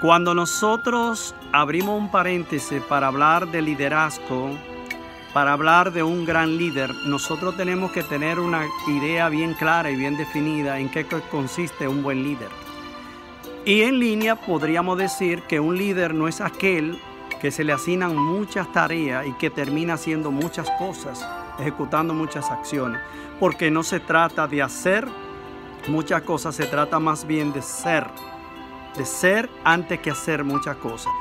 Cuando nosotros abrimos un paréntesis para hablar de liderazgo, para hablar de un gran líder, nosotros tenemos que tener una idea bien clara y bien definida en qué consiste un buen líder. Y en línea podríamos decir que un líder no es aquel que se le asignan muchas tareas y que termina haciendo muchas cosas, ejecutando muchas acciones, porque no se trata de hacer muchas cosas, se trata más bien de ser antes que hacer muchas cosas.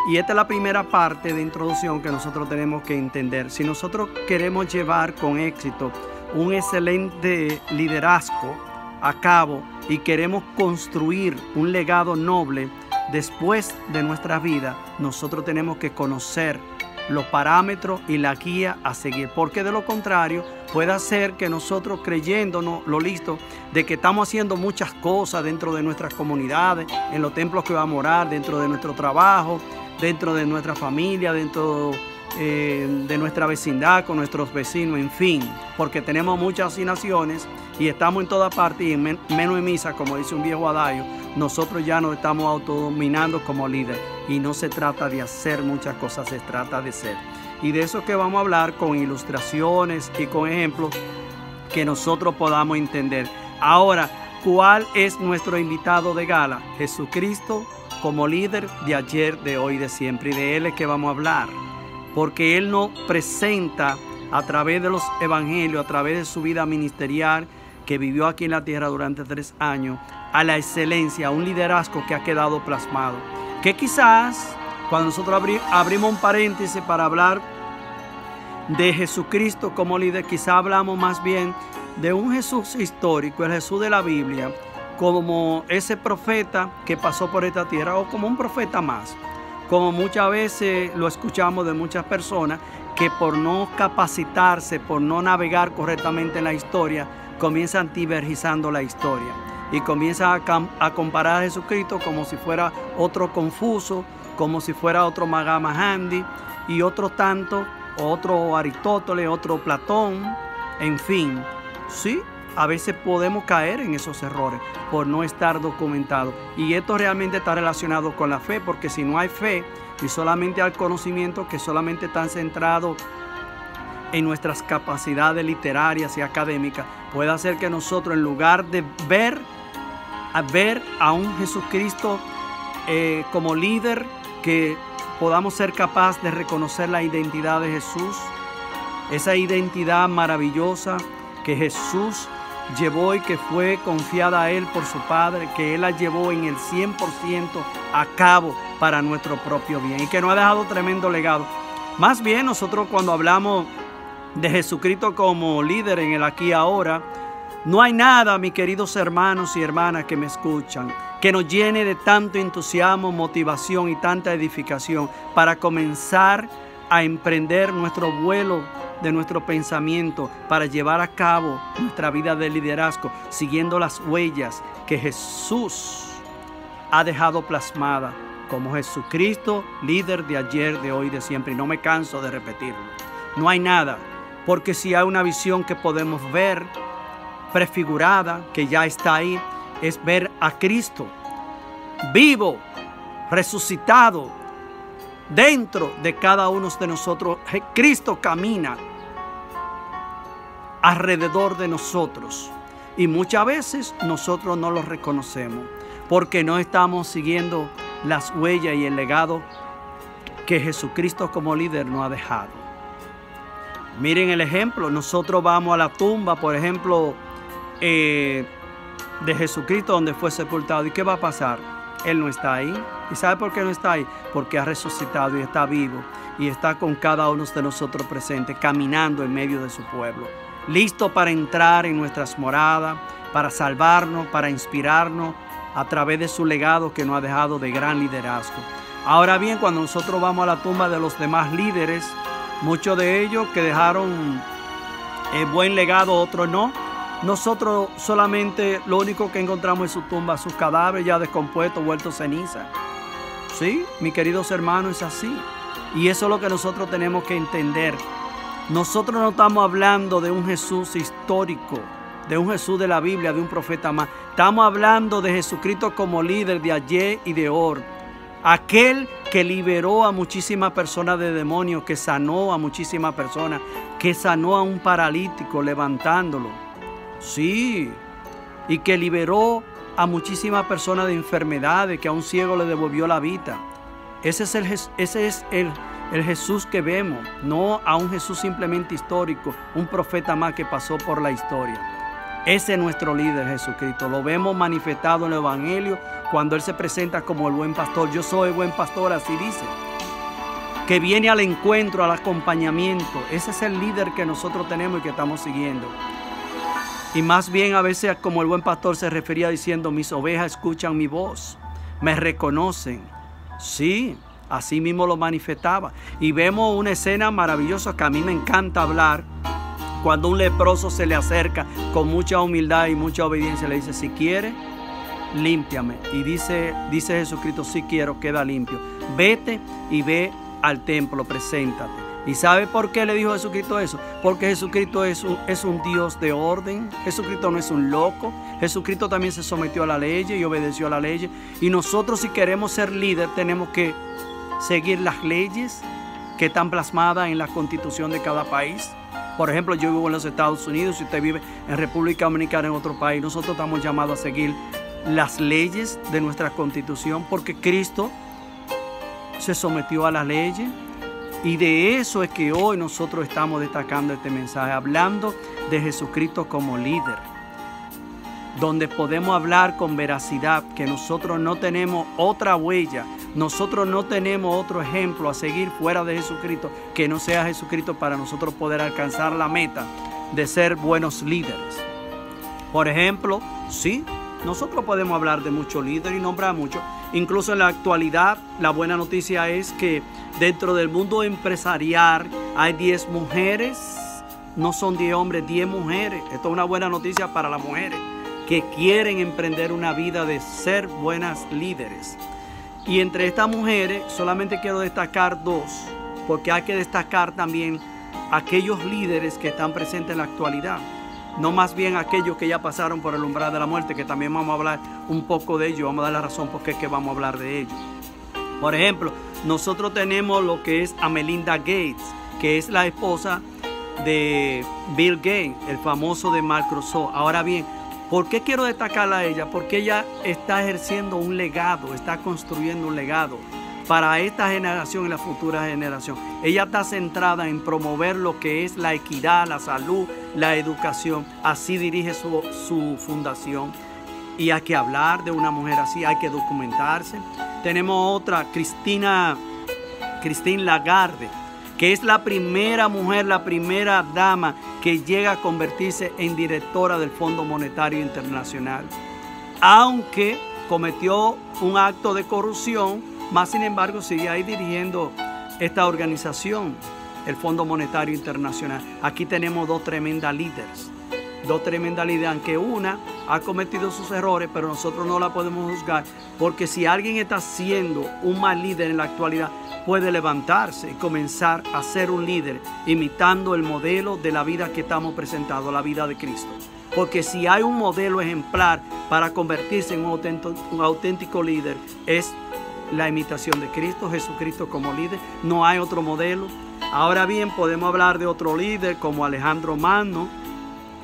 Y esta es la primera parte de introducción que nosotros tenemos que entender. Si nosotros queremos llevar con éxito un excelente liderazgo a cabo y queremos construir un legado noble después de nuestra vida, nosotros tenemos que conocer los parámetros y la guía a seguir, porque de lo contrario puede ser que nosotros, creyéndonos lo listo de que estamos haciendo muchas cosas dentro de nuestras comunidades, en los templos que vamos a orar, dentro de nuestro trabajo, dentro de nuestra familia, dentro de nuestra vecindad, con nuestros vecinos, en fin, porque tenemos muchas asignaciones y estamos en todas partes, y menos en misa, como dice un viejo adagio, nosotros ya nos estamos autodominando como líder, y no se trata de hacer muchas cosas, se trata de ser. Y de eso que vamos a hablar con ilustraciones y con ejemplos que nosotros podamos entender. Ahora, ¿cuál es nuestro invitado de gala? Jesucristo como líder de ayer, de hoy, de siempre. Y de Él es que vamos a hablar, porque Él nos presenta a través de los evangelios, a través de su vida ministerial que vivió aquí en la tierra durante 3 años, a la excelencia, a un liderazgo que ha quedado plasmado. Que quizás cuando nosotros abrimos un paréntesis para hablar de Jesucristo como líder, quizás hablamos más bien de un Jesús histórico, el Jesús de la Biblia, como ese profeta que pasó por esta tierra, o como un profeta más, como muchas veces lo escuchamos de muchas personas que por no capacitarse, por no navegar correctamente en la historia, comienzan divergizando la historia y comienzan a comparar a Jesucristo como si fuera otro Confucio, como si fuera otro Mahatma Gandhi y otro tanto, otro Aristóteles, otro Platón, en fin, sí. A veces podemos caer en esos errores por no estar documentados. Y esto realmente está relacionado con la fe, porque si no hay fe y solamente hay conocimiento que solamente están centrados en nuestras capacidades literarias y académicas, puede hacer que nosotros, en lugar de ver a un Jesucristo como líder, que podamos ser capaces de reconocer la identidad de Jesús, esa identidad maravillosa que Jesús llevó y que fue confiada a Él por su Padre, que Él la llevó en el 100% a cabo para nuestro propio bien y que nos ha dejado tremendo legado. Más bien, nosotros cuando hablamos de Jesucristo como líder en el aquí y ahora, no hay nada, mis queridos hermanos y hermanas que me escuchan, que nos llene de tanto entusiasmo, motivación y tanta edificación para comenzar a emprender nuestro vuelo de nuestro pensamiento para llevar a cabo nuestra vida de liderazgo, siguiendo las huellas que Jesús ha dejado plasmada como Jesucristo, líder de ayer, de hoy, de siempre. Y no me canso de repetirlo. No hay nada, porque si hay una visión que podemos ver prefigurada, que ya está ahí, es ver a Cristo vivo, resucitado dentro de cada uno de nosotros. Cristo camina alrededor de nosotros y muchas veces nosotros no lo reconocemos porque no estamos siguiendo las huellas y el legado que Jesucristo como líder nos ha dejado. Miren el ejemplo, nosotros vamos a la tumba, por ejemplo, de Jesucristo donde fue sepultado. ¿Y qué va a pasar? Él no está ahí. ¿Y sabe por qué no está ahí? Porque ha resucitado y está vivo y está con cada uno de nosotros presentes, caminando en medio de su pueblo, listo para entrar en nuestras moradas, para salvarnos, para inspirarnos a través de su legado que nos ha dejado de gran liderazgo. Ahora bien, cuando nosotros vamos a la tumba de los demás líderes, muchos de ellos que dejaron buen legado, otros no, nosotros solamente lo único que encontramos en su tumba, sus cadáveres ya descompuestos, vueltos ceniza. Sí, mis queridos hermanos, es así. Y eso es lo que nosotros tenemos que entender. Nosotros no estamos hablando de un Jesús histórico, de un Jesús de la Biblia, de un profeta más. Estamos hablando de Jesucristo como líder de ayer y de hoy. aquel que liberó a muchísimas personas de demonios, que sanó a muchísimas personas, que sanó a un paralítico levantándolo. Sí, y que liberó a muchísimas personas de enfermedades, que a un ciego le devolvió la vida. Ese es el Jesús que vemos, no a un Jesús simplemente histórico, un profeta más que pasó por la historia. Ese es nuestro líder, Jesucristo. Lo vemos manifestado en el Evangelio cuando Él se presenta como el buen pastor. Yo soy el buen pastor, así dice. Que viene al encuentro, al acompañamiento. Ese es el líder que nosotros tenemos y que estamos siguiendo. Y más bien a veces como el buen pastor se refería diciendo, mis ovejas escuchan mi voz, me reconocen. Sí, así mismo lo manifestaba. Y vemos una escena maravillosa que a mí me encanta hablar. Cuando un leproso se le acerca con mucha humildad y mucha obediencia, le dice, si quiere, límpiame. Y dice Jesucristo, si quiero, queda limpio. Vete y ve al templo, preséntate. ¿Y sabe por qué le dijo Jesucristo eso? Porque Jesucristo es un Dios de orden. Jesucristo no es un loco. Jesucristo también se sometió a la ley y obedeció a la ley. Y nosotros, si queremos ser líder, tenemos que seguir las leyes que están plasmadas en la constitución de cada país. Por ejemplo, yo vivo en los Estados Unidos, si usted vive en República Dominicana, en otro país, nosotros estamos llamados a seguir las leyes de nuestra constitución porque Cristo se sometió a las leyes. Y de eso es que hoy nosotros estamos destacando este mensaje, hablando de Jesucristo como líder, donde podemos hablar con veracidad que nosotros no tenemos otra huella, nosotros no tenemos otro ejemplo a seguir fuera de Jesucristo que no sea Jesucristo para nosotros poder alcanzar la meta de ser buenos líderes. Por ejemplo, sí, nosotros podemos hablar de muchos líderes y nombrar muchos. Incluso en la actualidad, la buena noticia es que dentro del mundo empresarial hay 10 mujeres, no son 10 hombres, 10 mujeres. Esto es una buena noticia para las mujeres que quieren emprender una vida de ser buenas líderes. Y entre estas mujeres solamente quiero destacar 2, porque hay que destacar también aquellos líderes que están presentes en la actualidad. No más bien aquellos que ya pasaron por el umbral de la muerte, que también vamos a hablar un poco de ellos, vamos a dar la razón por qué es que vamos a hablar de ellos. Por ejemplo, nosotros tenemos lo que es a Melinda Gates, que es la esposa de Bill Gates, el famoso de Microsoft. Ahora bien, ¿por qué quiero destacarla a ella? Porque ella está ejerciendo un legado, está construyendo un legado para esta generación y la futura generación. Ella está centrada en promover lo que es la equidad, la salud, la educación. Así dirige su fundación. Y hay que hablar de una mujer así, hay que documentarse. Tenemos otra, Christine Lagarde, que es la primera mujer, la primera dama que llega a convertirse en directora del Fondo Monetario Internacional. Aunque cometió un acto de corrupción, más sin embargo sigue ahí dirigiendo esta organización, el Fondo Monetario Internacional. Aquí tenemos 2 tremendas líderes. 2 tremendas líderes, aunque una ha cometido sus errores, pero nosotros no la podemos juzgar, porque si alguien está siendo un mal líder en la actualidad, puede levantarse y comenzar a ser un líder, imitando el modelo de la vida que estamos presentando, la vida de Cristo. Porque si hay un modelo ejemplar para convertirse en un auténtico líder, es la imitación de Cristo, Jesucristo como líder. No hay otro modelo. Ahora bien, podemos hablar de otro líder como Alejandro Magno,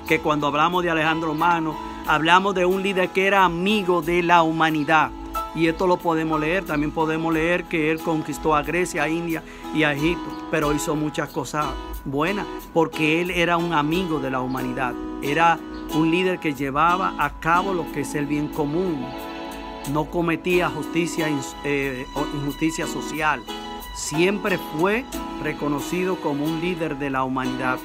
que cuando hablamos de Alejandro Magno, hablamos de un líder que era amigo de la humanidad. Y esto lo podemos leer. También podemos leer que él conquistó a Grecia, a India y a Egipto, pero hizo muchas cosas buenas porque él era un amigo de la humanidad. Era un líder que llevaba a cabo lo que es el bien común. No cometía injusticia social. Siempre fue reconocido como un líder de la humanidad,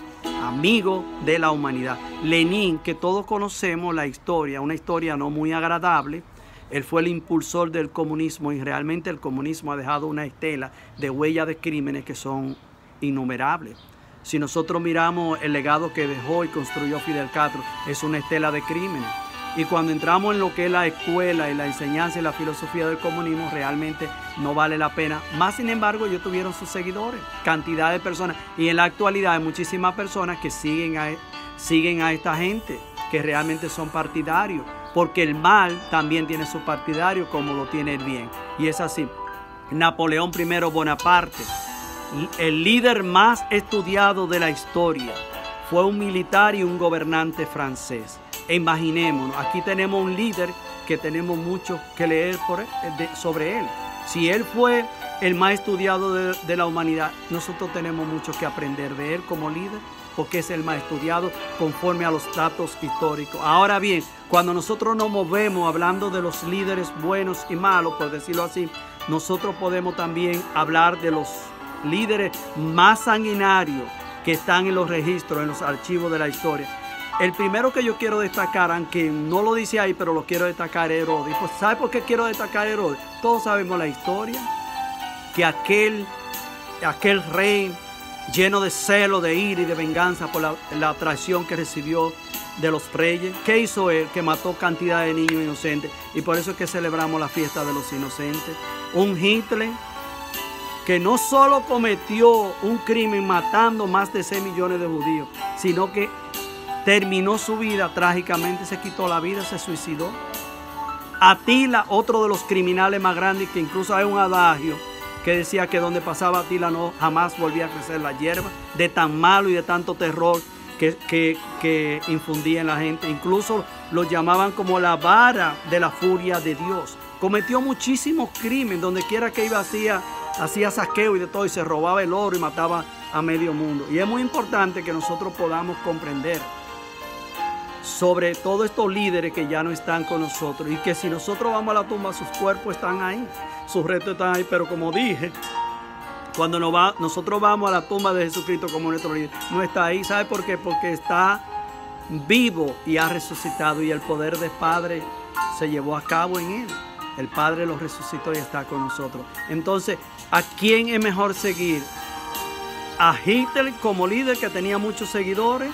amigo de la humanidad. Lenin, que todos conocemos la historia, una historia no muy agradable. Él fue el impulsor del comunismo y realmente el comunismo ha dejado una estela de huellas de crímenes que son innumerables. Si nosotros miramos el legado que dejó y construyó Fidel Castro, es una estela de crímenes. Y cuando entramos en lo que es la escuela y la enseñanza y la filosofía del comunismo, realmente no vale la pena. Más sin embargo, ellos tuvieron sus seguidores, cantidad de personas. Y en la actualidad hay muchísimas personas que siguen a esta gente, que realmente son partidarios. Porque el mal también tiene sus partidarios como lo tiene el bien. Y es así. Napoleón I Bonaparte, el líder más estudiado de la historia, fue un militar y un gobernante francés. E imaginémonos, aquí tenemos un líder que tenemos mucho que leer sobre él. Si él fue el más estudiado de la humanidad, nosotros tenemos mucho que aprender de él como líder, porque es el más estudiado conforme a los datos históricos. Ahora bien, cuando nosotros nos movemos hablando de los líderes buenos y malos, por decirlo así, nosotros podemos también hablar de los líderes más sanguinarios que están en los registros, en los archivos de la historia. El primero que yo quiero destacar, aunque no lo dice ahí, pero lo quiero destacar, es Herodes. Pues, ¿sabe por qué quiero destacar a Herodes? Todos sabemos la historia, que aquel rey lleno de celo, de ira y de venganza por la traición que recibió de los reyes. ¿Qué hizo él? Que mató cantidad de niños inocentes, y por eso es que celebramos la fiesta de los inocentes. Un Hitler que no solo cometió un crimen matando más de 6 millones de judíos, sino que terminó su vida trágicamente, se quitó la vida, se suicidó. Atila, otro de los criminales más grandes, que incluso hay un adagio que decía que donde pasaba Atila jamás volvía a crecer la hierba, de tan malo y de tanto terror que infundía en la gente. Incluso lo llamaban como la vara de la furia de Dios. Cometió muchísimos crímenes, donde quiera que iba hacía saqueo y de todo, y se robaba el oro y mataba a medio mundo. Y es muy importante que nosotros podamos comprender sobre todos estos líderes que ya no están con nosotros, y que si nosotros vamos a la tumba, sus cuerpos están ahí, sus restos están ahí, pero como dije, cuando nosotros vamos a la tumba de Jesucristo como nuestro líder, no está ahí. ¿Sabe por qué? Porque está vivo y ha resucitado, y el poder del Padre se llevó a cabo en él. El Padre lo resucitó y está con nosotros. Entonces, ¿a quién es mejor seguir? ¿A Hitler como líder que tenía muchos seguidores?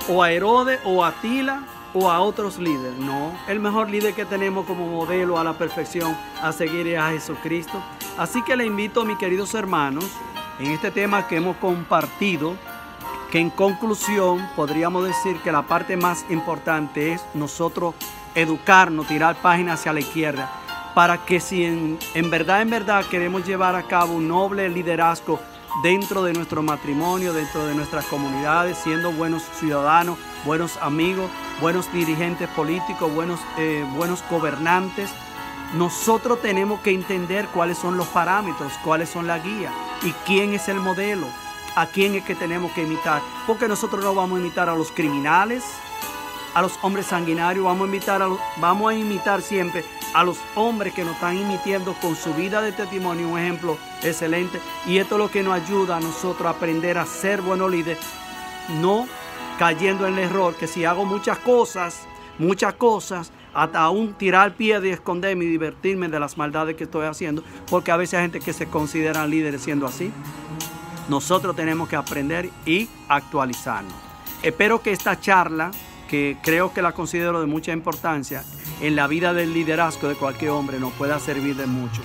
¿O a Herodes o a Atila o a otros líderes? No, el mejor líder que tenemos como modelo a la perfección a seguir es a Jesucristo. Así que le invito, mis queridos hermanos, en este tema que hemos compartido, que en conclusión podríamos decir que la parte más importante es nosotros educarnos, tirar páginas hacia la izquierda, para que si en verdad queremos llevar a cabo un noble liderazgo dentro de nuestro matrimonio, dentro de nuestras comunidades, siendo buenos ciudadanos, buenos amigos, buenos dirigentes políticos, buenos gobernantes, nosotros tenemos que entender cuáles son los parámetros, cuáles son las guías y quién es el modelo, a quién es que tenemos que imitar, porque nosotros no vamos a imitar a los criminales, a los hombres sanguinarios, vamos a imitar siempre a los hombres que nos están imitando con su vida de testimonio, un ejemplo excelente. Y esto es lo que nos ayuda a nosotros a aprender a ser buenos líderes, no cayendo en el error que si hago muchas cosas, hasta aún tirar piedra y esconderme y divertirme de las maldades que estoy haciendo, porque a veces hay gente que se consideran líderes siendo así. Nosotros tenemos que aprender y actualizarnos. Espero que esta charla, que creo que la considero de mucha importancia en la vida del liderazgo de cualquier hombre, nos pueda servir de mucho.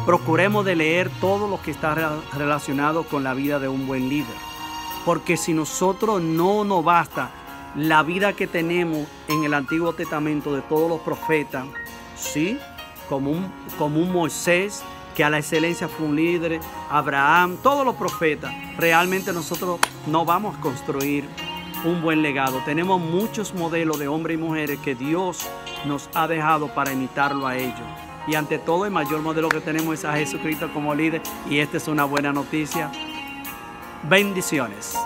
Procuremos de leer todo lo que está relacionado con la vida de un buen líder, porque si nosotros no nos basta la vida que tenemos en el Antiguo Testamento de todos los profetas, ¿sí? como un Moisés, que a la excelencia fue un líder, Abraham, todos los profetas, realmente nosotros no vamos a construir un buen legado. Tenemos muchos modelos de hombres y mujeres que Dios nos ha dejado para imitarlo a ellos. Y ante todo, el mayor modelo que tenemos es a Jesucristo como líder, y esta es una buena noticia. Bendiciones.